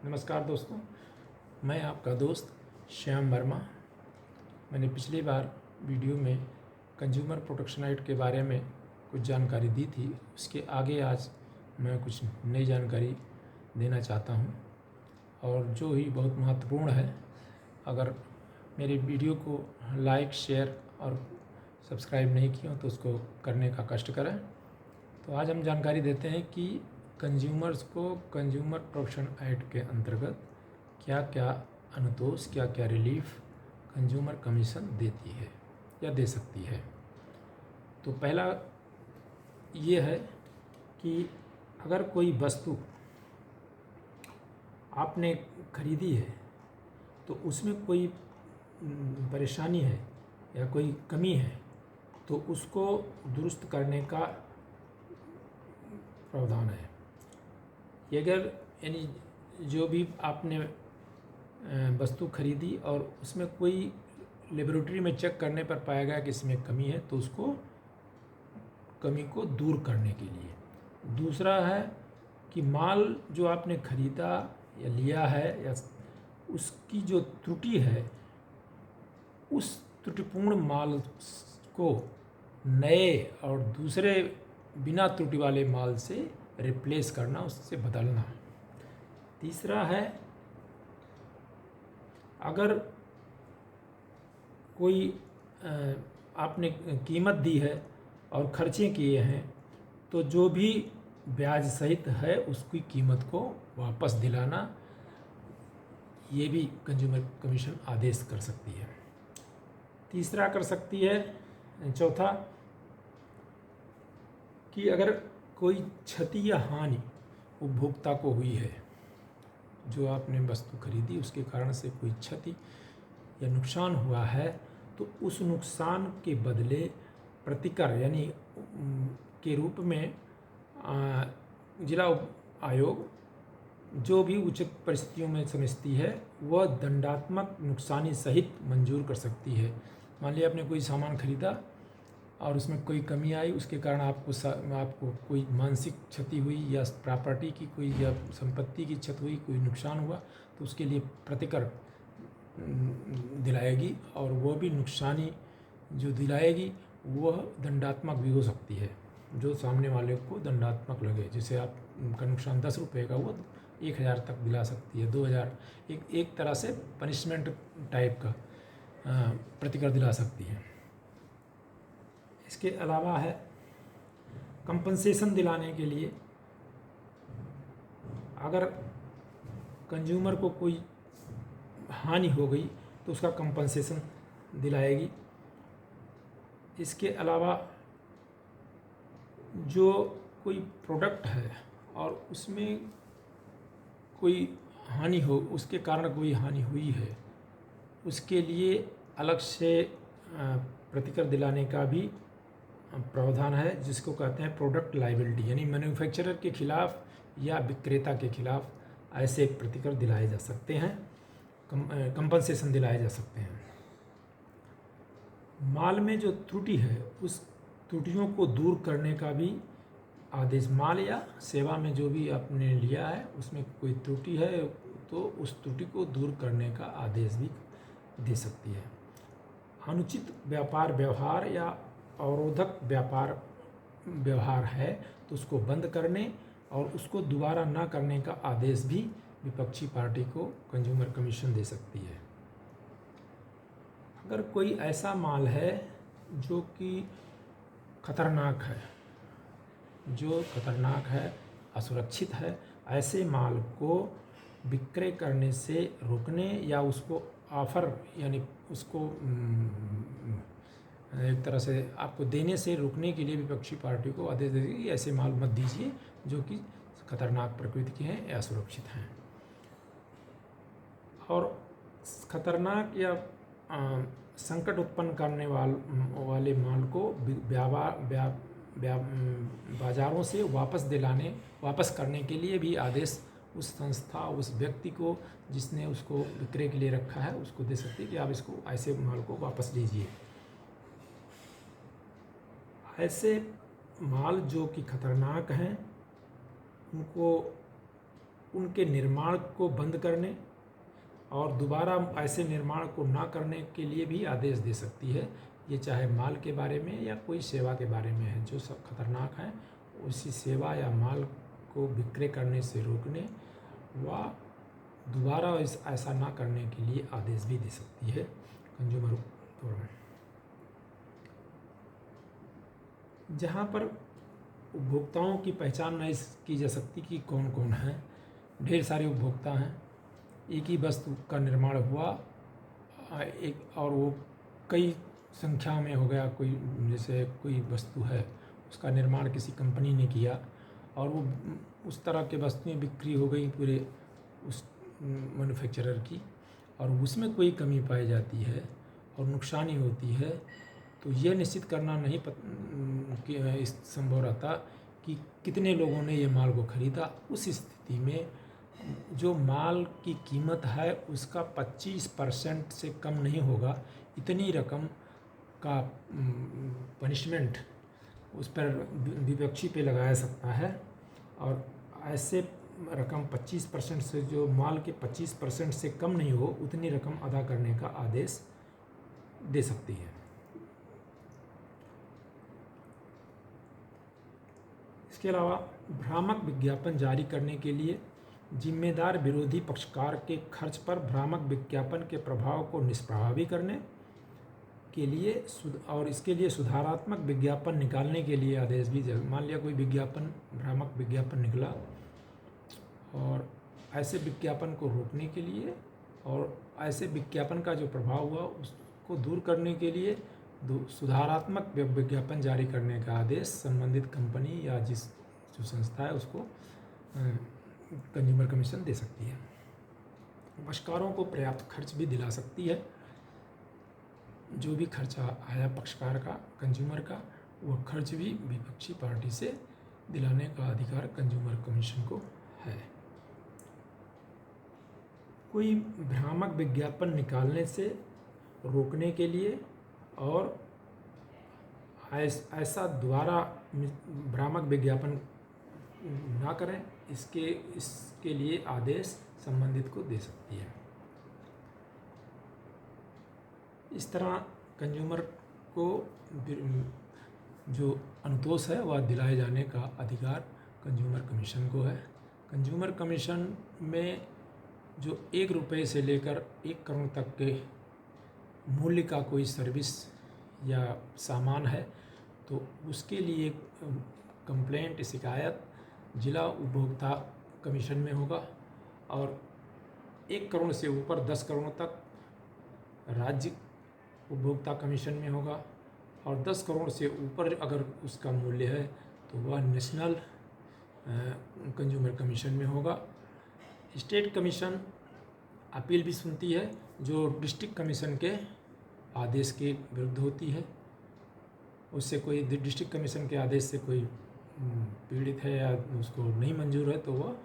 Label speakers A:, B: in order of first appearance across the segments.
A: नमस्कार दोस्तों, मैं आपका दोस्त श्याम वर्मा। मैंने पिछली बार वीडियो में कंज्यूमर प्रोटेक्शन एक्ट के बारे में कुछ जानकारी दी थी। उसके आगे आज मैं कुछ नई जानकारी देना चाहता हूं, और जो ही बहुत महत्वपूर्ण है। अगर मेरे वीडियो को लाइक, शेयर और सब्सक्राइब नहीं किया तो उसको करने का कष्ट करें। तो आज हम जानकारी देते हैं कि कंज्यूमर्स को कंज्यूमर प्रोटेक्शन एक्ट के अंतर्गत क्या क्या अनुतोष, क्या क्या रिलीफ कंज्यूमर कमीशन देती है या दे सकती है। तो पहला ये है कि अगर कोई वस्तु आपने खरीदी है तो उसमें कोई परेशानी है या कोई कमी है तो उसको दुरुस्त करने का प्रावधान है। ये अगर यानी जो भी आपने वस्तु खरीदी और उसमें कोई लेबोरेटरी में चेक करने पर पाया गया कि इसमें कमी है तो उसको कमी को दूर करने के लिए। दूसरा है कि माल जो आपने खरीदा या लिया है या उसकी जो त्रुटि है, उस त्रुटिपूर्ण माल को नए और दूसरे बिना त्रुटि वाले माल से रिप्लेस करना, उससे बदलना। तीसरा है, अगर कोई आपने कीमत दी है और खर्चे किए हैं तो जो भी ब्याज सहित है उसकी कीमत को वापस दिलाना, ये भी कंज्यूमर कमीशन आदेश कर सकती है। तीसरा कर सकती है, चौथा, कि अगर कोई क्षति या हानि उपभोक्ता को हुई है, जो आपने वस्तु खरीदी उसके कारण से कोई क्षति या नुकसान हुआ है, तो उस नुकसान के बदले प्रतिकर यानी के रूप में जिला आयोग जो भी उचित परिस्थितियों में समझती है वह दंडात्मक नुकसानी सहित मंजूर कर सकती है। मान लिया आपने कोई सामान खरीदा और उसमें कोई कमी आई, उसके कारण आपको कोई मानसिक क्षति हुई या प्रॉपर्टी की कोई या संपत्ति की क्षति हुई, कोई नुकसान हुआ, तो उसके लिए प्रतिकर दिलाएगी, और वह भी नुकसानी जो दिलाएगी वह दंडात्मक भी हो सकती है, जो सामने वाले को दंडात्मक लगे। जैसे आपका नुकसान 10 रुपये का हुआ तो 1000 तक दिला सकती है, 2000, एक तरह से पनिशमेंट टाइप का प्रतिकर दिला सकती है। इसके अलावा है कंपनसेशन दिलाने के लिए, अगर कंज्यूमर को कोई हानि हो गई तो उसका कंपनसेशन दिलाएगी। इसके अलावा जो कोई प्रोडक्ट है और उसमें कोई हानि हो, उसके कारण कोई हानि हुई है, उसके लिए अलग से प्रतिकर दिलाने का भी प्रावधान है, जिसको कहते हैं प्रोडक्ट लायबिलिटी। यानी मैन्युफैक्चरर के खिलाफ या विक्रेता के खिलाफ ऐसे प्रतिकर दिलाए जा सकते हैं, कंपनसेशन दिलाए जा सकते हैं। माल में जो त्रुटि है उस त्रुटियों को दूर करने का भी आदेश। माल या सेवा में जो भी आपने लिया है उसमें कोई त्रुटि है तो उस त्रुटि को दूर करने का आदेश भी दे सकती है। अनुचित व्यापार व्यवहार या अवरोधक व्यापार व्यवहार है तो उसको बंद करने और उसको दोबारा ना करने का आदेश भी विपक्षी पार्टी को कंज्यूमर कमीशन दे सकती है। अगर कोई ऐसा माल है जो कि खतरनाक है, असुरक्षित है, ऐसे माल को विक्रय करने से रोकने या उसको ऑफर यानी उसको एक तरह से आपको देने से रोकने के लिए विपक्षी पार्टी को आदेश देगी कि ऐसे माल मत दीजिए जो कि खतरनाक प्रकृति के हैं या असुरक्षित हैं। और खतरनाक या संकट उत्पन्न करने वाले माल को बाज़ारों से वापस करने के लिए भी आदेश उस संस्था, उस व्यक्ति को जिसने उसको विक्रय के लिए रखा है उसको दे सकती है कि आप इसको ऐसे माल को वापस लीजिए। ऐसे माल जो कि खतरनाक हैं उनको उनके निर्माण को बंद करने और दोबारा ऐसे निर्माण को ना करने के लिए भी आदेश दे सकती है। ये चाहे माल के बारे में या कोई सेवा के बारे में है जो सब खतरनाक है, उसी सेवा या माल को विक्रय करने से रोकने व दोबारा ऐसा ना करने के लिए आदेश भी दे सकती है कंज्यूमर कोर्ट। जहाँ पर उपभोक्ताओं की पहचान नहीं की जा सकती कि कौन कौन है, ढेर सारे उपभोक्ता हैं, एक ही वस्तु का निर्माण हुआ एक और वो कई संख्या में हो गया, कोई जैसे कोई वस्तु है उसका निर्माण किसी कंपनी ने किया और वो उस तरह के वस्तुएं बिक्री हो गई पूरे उस मैन्युफैक्चरर की और उसमें कोई कमी पाई जाती है और नुकसानी होती है, तो यह निश्चित करना नहीं इस संभव रहता कि कितने लोगों ने ये माल को खरीदा। उस स्थिति में जो माल की कीमत है उसका 25% से कम नहीं होगा, इतनी रकम का पनिशमेंट उस पर विपक्षी पे लगाया सकता है और ऐसे रकम 25% से जो माल के 25% से कम नहीं हो उतनी रकम अदा करने का आदेश दे सकती है। इसके अलावा भ्रामक विज्ञापन जारी करने के लिए जिम्मेदार विरोधी पक्षकार के खर्च पर भ्रामक विज्ञापन के प्रभाव को निष्प्रभावी करने के लिए और इसके लिए सुधारात्मक विज्ञापन निकालने के लिए आदेश भी मान लिया कोई विज्ञापन भ्रामक विज्ञापन निकला और ऐसे विज्ञापन को रोकने के लिए और ऐसे विज्ञापन का जो प्रभाव हुआ उसको दूर करने के लिए सुधारात्मक विज्ञापन जारी करने का आदेश संबंधित कंपनी या जो संस्था है उसको कंज्यूमर कमीशन दे सकती है। पक्षकारों को पर्याप्त खर्च भी दिला सकती है, जो भी खर्चा आया पक्षकार का कंज्यूमर का वह खर्च भी विपक्षी पार्टी से दिलाने का अधिकार कंज्यूमर कमीशन को है। कोई भ्रामक विज्ञापन निकालने से रोकने के लिए और ऐसा दोबारा भ्रामक विज्ञापन ना करें इसके लिए आदेश संबंधित को दे सकती है। इस तरह कंज्यूमर को जो अनुतोष है वह दिलाए जाने का अधिकार कंज्यूमर कमीशन को है। कंज्यूमर कमीशन में जो 1 रुपये से लेकर 1 करोड़ तक के मूल्य का कोई सर्विस या सामान है तो उसके लिए कंप्लेंट शिकायत जिला उपभोक्ता कमीशन में होगा और 1 करोड़ से ऊपर 10 करोड़ तक राज्य उपभोक्ता कमीशन में होगा और 10 करोड़ से ऊपर अगर उसका मूल्य है तो वह नेशनल कंज्यूमर कमीशन में होगा। स्टेट कमीशन अपील भी सुनती है जो डिस्ट्रिक्ट कमीशन के आदेश के विरुद्ध होती है। उससे कोई डिस्ट्रिक्ट कमीशन के आदेश से कोई पीड़ित है या उसको नहीं मंजूर है तो वह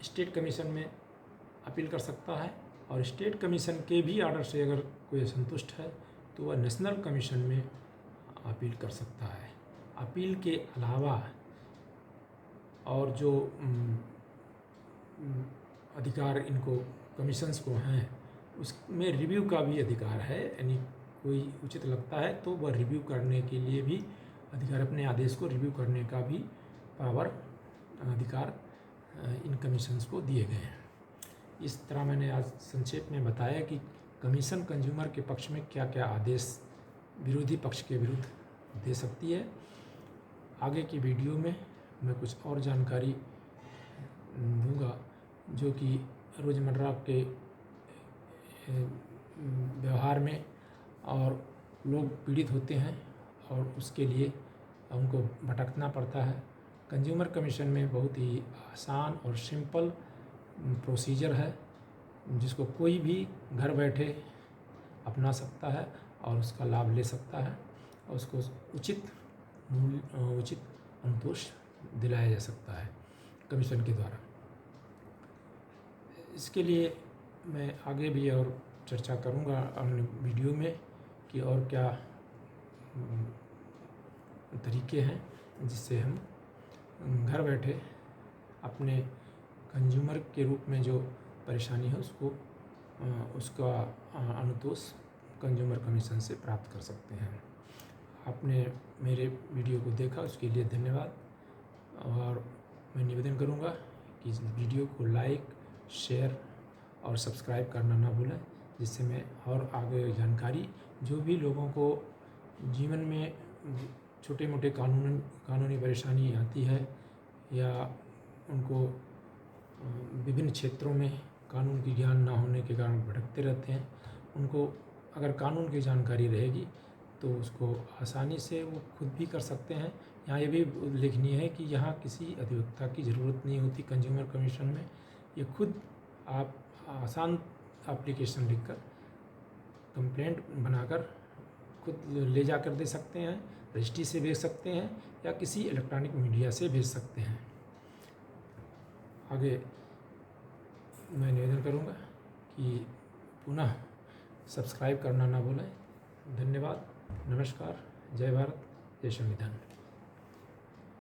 A: स्टेट कमीशन में अपील कर सकता है और स्टेट कमीशन के भी आर्डर से अगर कोई असंतुष्ट है तो वह नेशनल कमीशन में अपील कर सकता है। अपील के अलावा और जो अधिकार इनको कमीशंस को हैं उसमें रिव्यू का भी अधिकार है, यानी कोई उचित लगता है तो वह रिव्यू करने के लिए भी अधिकार, अपने आदेश को रिव्यू करने का भी पावर अधिकार इन कमीशंस को दिए गए हैं। इस तरह मैंने आज संक्षेप में बताया कि कमीशन कंज्यूमर के पक्ष में क्या क्या आदेश विरोधी पक्ष के विरुद्ध दे सकती है। आगे की वीडियो में मैं कुछ और जानकारी दूंगा जो कि रोज़मर्रा के व्यवहार में और लोग पीड़ित होते हैं और उसके लिए उनको भटकना पड़ता है। कंज्यूमर कमीशन में बहुत ही आसान और सिंपल प्रोसीजर है जिसको कोई भी घर बैठे अपना सकता है और उसका लाभ ले सकता है और उसको उचित अनुतोष दिलाया जा सकता है कमीशन के द्वारा। इसके लिए मैं आगे भी और चर्चा करूंगा अन्य वीडियो में कि और क्या तरीके हैं जिससे हम घर बैठे अपने कंज्यूमर के रूप में जो परेशानी है उसको उसका अनुतोष कंज्यूमर कमीशन से प्राप्त कर सकते हैं। आपने मेरे वीडियो को देखा उसके लिए धन्यवाद, और मैं निवेदन करूंगा कि इस वीडियो को लाइक, शेयर और सब्सक्राइब करना ना भूलें, जिससे मैं और आगे जानकारी जो भी लोगों को जीवन में छोटे मोटे कानूनी परेशानी आती है या उनको विभिन्न क्षेत्रों में कानून की ज्ञान ना होने के कारण भटकते रहते हैं, उनको अगर कानून की जानकारी रहेगी तो उसको आसानी से वो खुद भी कर सकते हैं। यहाँ ये भी उल्लेखनीय है कि यहाँ किसी अधिवक्ता की ज़रूरत नहीं होती कंज्यूमर कमीशन में। ये खुद आप आसान एप्लीकेशन लिखकर कंप्लेंट बनाकर खुद ले जाकर दे सकते हैं, रजिस्ट्री से भेज सकते हैं या किसी इलेक्ट्रॉनिक मीडिया से भेज सकते हैं। आगे मैं निवेदन करूँगा कि पुनः सब्सक्राइब करना ना भूलें। धन्यवाद, नमस्कार, जय भारत, जय संविधान।